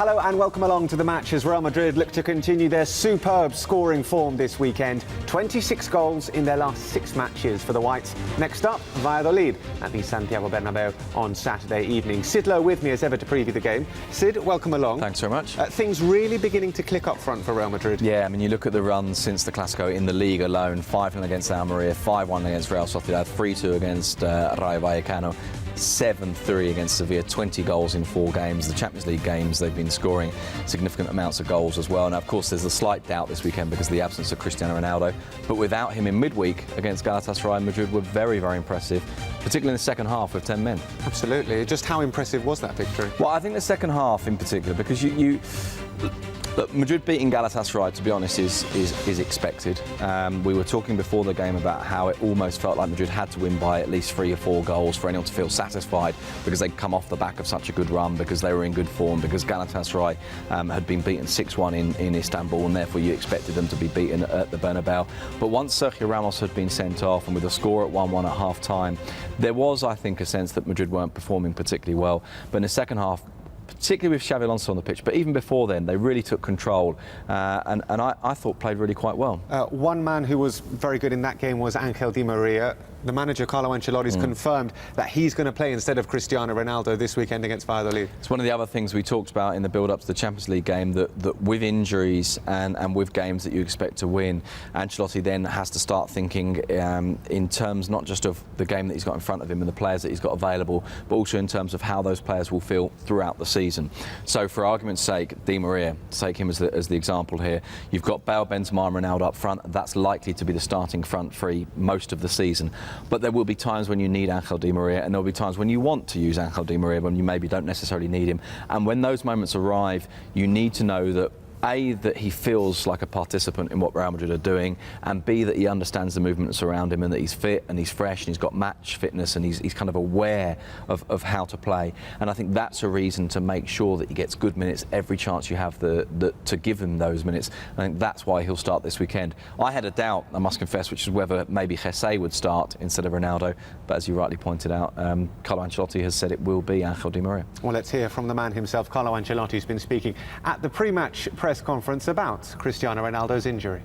Hello and welcome along to the match as Real Madrid look to continue their superb scoring form this weekend. 26 goals in their last 6 matches for the Whites. Next up, Valladolid at the Santiago Bernabeu on Saturday evening. Sid Lowe with me as ever to preview the game. Sid, welcome along. Thanks very much. Things really beginning to click up front for Real Madrid. Yeah, I mean, you look at the runs since the Clásico in the Liga alone: 5-0 against Almeria, 5-1 against Real Sociedad, 3-2 against Rayo Vallecano, 7-3 against Sevilla, 20 goals in 4 games. The Champions League games, they've been scoring significant amounts of goals as well. Now, of course, there's a slight doubt this weekend because of the absence of Cristiano Ronaldo. But without him in midweek against Galatasaray, Madrid were very, very impressive, particularly in the second half with 10 men. Absolutely. Just how impressive was that victory? Well, I think the second half in particular, because look, Madrid beating Galatasaray, to be honest, is expected. We were talking before the game about how it almost felt like Madrid had to win by at least 3 or 4 goals for anyone to feel satisfied, because they'd come off the back of such a good run, because they were in good form, because Galatasaray had been beaten 6-1 in Istanbul, and therefore you expected them to be beaten at the Bernabeu. But once Sergio Ramos had been sent off, and with a score at 1-1 at half-time, there was, I think, a sense that Madrid weren't performing particularly well. But in the second half, particularly with Xavi Alonso on the pitch, but even before then, they really took control and I thought played really quite well. One man who was very good in that game was Ángel Di María. The manager, Carlo Ancelotti's confirmed that he's going to play instead of Cristiano Ronaldo this weekend against Valladolid. It's one of the other things we talked about in the build-up to the Champions League game, that with injuries and with games that you expect to win, Ancelotti then has to start thinking in terms not just of the game that he's got in front of him and the players that he's got available, but also in terms of how those players will feel throughout the season. So for argument's sake, Di María, take him as the example here. You've got Bale, Benzema and Ronaldo up front. That's likely to be the starting front three most of the season. But there will be times when you need Ángel Di María, and there will be times when you want to use Ángel Di María when you maybe don't necessarily need him. And when those moments arrive, you need to know that A, that he feels like a participant in what Real Madrid are doing, and B, that he understands the movements around him and that he's fit and he's fresh and he's got match fitness and he's kind of aware of how to play. And I think that's a reason to make sure that he gets good minutes every chance you have to give him those minutes. I think that's why he'll start this weekend. I had a doubt, I must confess, which is whether maybe Jesse would start instead of Ronaldo, but as you rightly pointed out, Carlo Ancelotti has said it will be Ángel Di María. Well, let's hear from the man himself. Carlo Ancelotti has been speaking at the pre-match press conference about Cristiano Ronaldo's injury.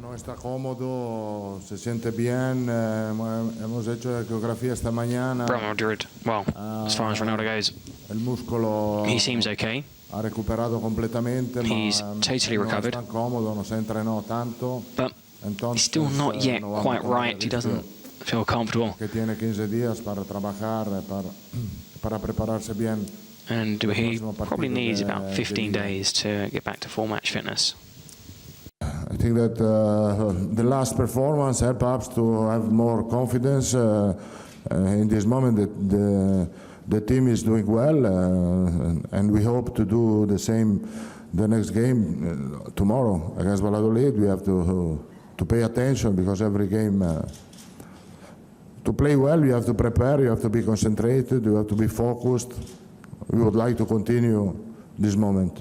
No está cómodo, se siente bien. Hemos hecho la ecografía esta mañana. Real Madrid, well, as far as Ronaldo goes, El músculo he seems okay. ha recuperado completamente. He's totally recovered. No está cómodo, no se entrenó tanto. But he's still not yet quite right. He doesn't feel comfortable. Que tiene 15 días para trabajar, para prepararse bien. And he probably needs about 15 days to get back to full match fitness. I think that the last performance helped us to have more confidence. In this moment, that the team is doing well, and we hope to do the same the next game tomorrow against Valladolid. We have to pay attention, because every game, to play well, you have to prepare, you have to be concentrated, you have to be focused. We would like to continue this moment.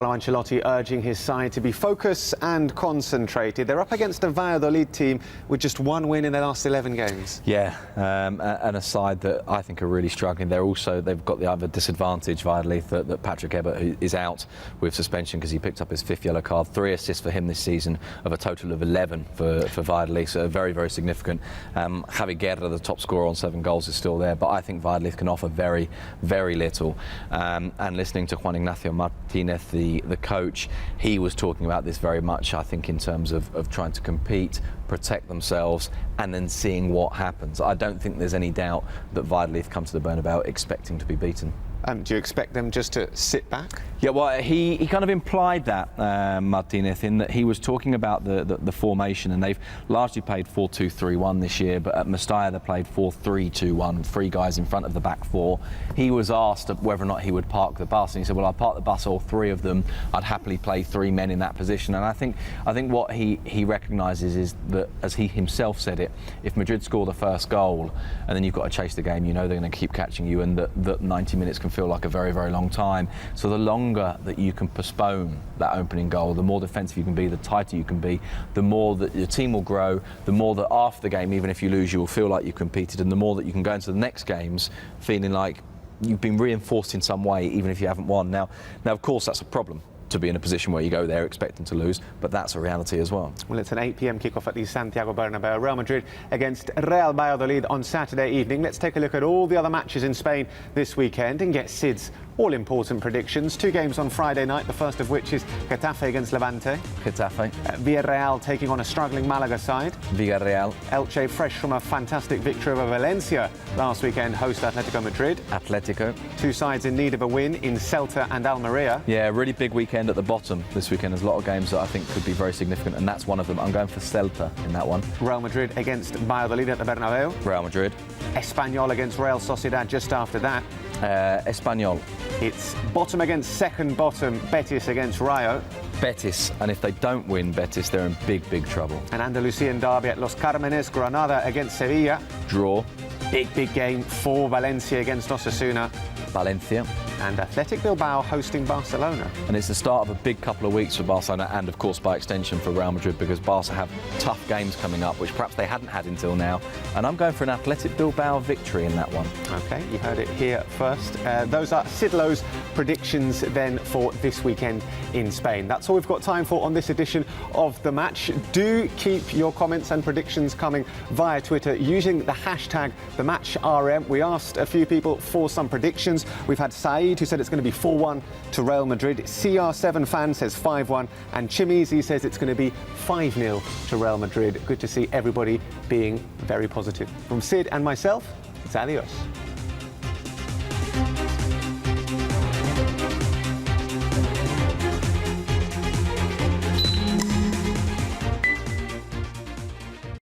Carlo Ancelotti urging his side to be focused and concentrated. They're up against a Valladolid team with just 1 win in their last 11 games. Yeah, and a side that I think are really struggling. They've got the other disadvantage, Valladolid, that Patrick Ebert is out with suspension because he picked up his 5th yellow card. 3 assists for him this season of a total of 11 for Valladolid, so very, very significant. Javi Guerra, the top scorer on 7 goals, is still there, but I think Valladolid can offer very, very little. And listening to Juan Ignacio Martinez, the coach, he was talking about this very much, I think, in terms of trying to compete, protect themselves, and then seeing what happens. I don't think there's any doubt that Valladolid come to the Bernabeu expecting to be beaten. Do you expect them just to sit back? Yeah, well, he kind of implied that, Martinez, in that he was talking about the formation, and they've largely played 4-2-3-1 this year, but at Mestalla they played 4-3-2-1, 3 guys in front of the back 4. He was asked whether or not he would park the bus, and he said, well, I'll park the bus, all 3 of them. I'd happily play 3 men in that position. And I think what he recognises is that, as he himself said it, if Madrid score the first goal and then you've got to chase the game, you know they're going to keep catching you, and that 90 minutes can feel like a very, very long time. So the longer that you can postpone that opening goal, the more defensive you can be, the tighter you can be, the more that your team will grow, the more that after the game, even if you lose, you will feel like you competed, and the more that you can go into the next games feeling like you've been reinforced in some way, even if you haven't won. Now, of course, that's a problem, to be in a position where you go there expecting to lose, but that's a reality as well. Well, it's an 8 p.m. kickoff at the Santiago Bernabeu. Real Madrid against Real Valladolid on Saturday evening. Let's take a look at all the other matches in Spain this weekend and get Sid's all-important predictions. 2 games on Friday night, the first of which is Getafe against Levante. Getafe. Villarreal taking on a struggling Malaga side. Villarreal. Elche, fresh from a fantastic victory over Valencia last weekend, host Atletico Madrid. Atletico. 2 sides in need of a win in Celta and Almeria. Yeah, really big weekend at the bottom this weekend. There's a lot of games that I think could be very significant, and that's one of them. I'm going for Celta in that one. Real Madrid against Valladolid at the Bernabeu. Real Madrid. Espanyol against Real Sociedad just after that. Espanyol. It's bottom against second bottom, Betis against Rayo. Betis, and if they don't win Betis, they're in big trouble. An Andalusian derby at Los Cármenes, Granada against Sevilla. Draw. Big game for Valencia against Osasuna. Valencia. And Athletic Bilbao hosting Barcelona. And it's the start of a big couple of weeks for Barcelona and, of course, by extension for Real Madrid, because Barca have tough games coming up, which perhaps they hadn't had until now. And I'm going for an Athletic Bilbao victory in that one. OK, you heard it here first. Those are Sid Lowe's predictions then for this weekend in Spain. That's all we've got time for on this edition of The Match. Do keep your comments and predictions coming via Twitter using the hashtag TheMatchRM. We asked a few people for some predictions. We've had Saeed, who said it's going to be 4-1 to Real Madrid. CR7 fan says 5-1, and Chimizi says it's going to be 5-0 to Real Madrid. Good to see everybody being very positive. From Sid and myself, it's adios.